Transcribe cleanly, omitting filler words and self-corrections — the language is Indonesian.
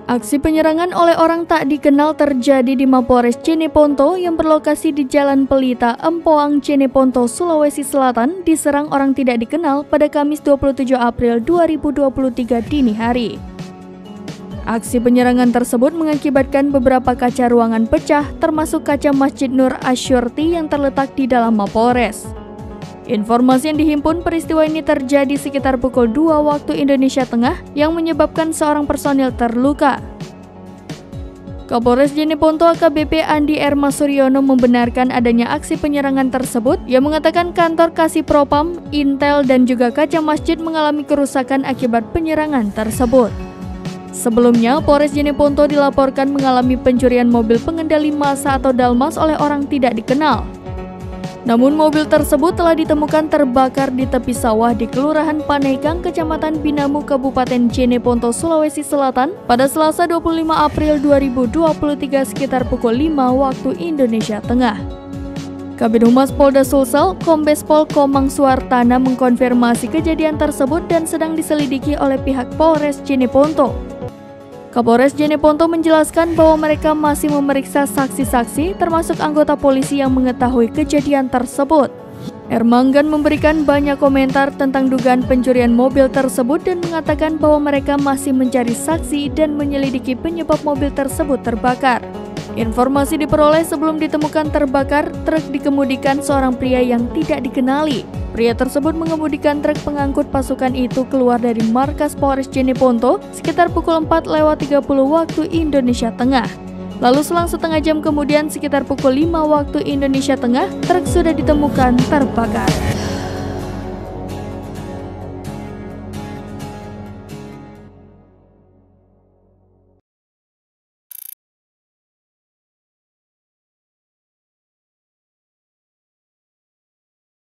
Aksi penyerangan oleh orang tak dikenal terjadi di Mapores Jeneponto yang berlokasi di Jalan Pelita, Empoang, Jeneponto, Sulawesi Selatan, diserang orang tidak dikenal pada Kamis 27 April 2023 dini hari. Aksi penyerangan tersebut mengakibatkan beberapa kaca ruangan pecah, termasuk kaca Masjid Nur Asyurti yang terletak di dalam Mapores. Informasi yang dihimpun, peristiwa ini terjadi sekitar pukul 2 waktu Indonesia Tengah yang menyebabkan seorang personil terluka. Kapolres Jeneponto AKBP Andi R. Suryono membenarkan adanya aksi penyerangan tersebut. Ia mengatakan kantor Kasih Propam, Intel, dan juga kaca masjid mengalami kerusakan akibat penyerangan tersebut. Sebelumnya, Polres Jeneponto dilaporkan mengalami pencurian mobil pengendali massa atau dalmas oleh orang tidak dikenal. Namun mobil tersebut telah ditemukan terbakar di tepi sawah di Kelurahan Panekang, Kecamatan Binamu, Kabupaten Jeneponto, Sulawesi Selatan pada Selasa 25 April 2023 sekitar pukul 5 waktu Indonesia Tengah. Kabid Humas Polda Sulsel, Kombes Pol Komang Suartana mengkonfirmasi kejadian tersebut dan sedang diselidiki oleh pihak Polres Jeneponto. Kapolres Jeneponto menjelaskan bahwa mereka masih memeriksa saksi-saksi termasuk anggota polisi yang mengetahui kejadian tersebut. Ermanggan memberikan banyak komentar tentang dugaan pencurian mobil tersebut dan mengatakan bahwa mereka masih mencari saksi dan menyelidiki penyebab mobil tersebut terbakar. Informasi diperoleh sebelum ditemukan terbakar, truk dikemudikan seorang pria yang tidak dikenali. Pria tersebut mengemudikan truk pengangkut pasukan itu keluar dari markas Polres Jeneponto sekitar pukul 4:30 waktu Indonesia Tengah. Lalu selang setengah jam kemudian sekitar pukul 5 waktu Indonesia Tengah, truk sudah ditemukan terbakar.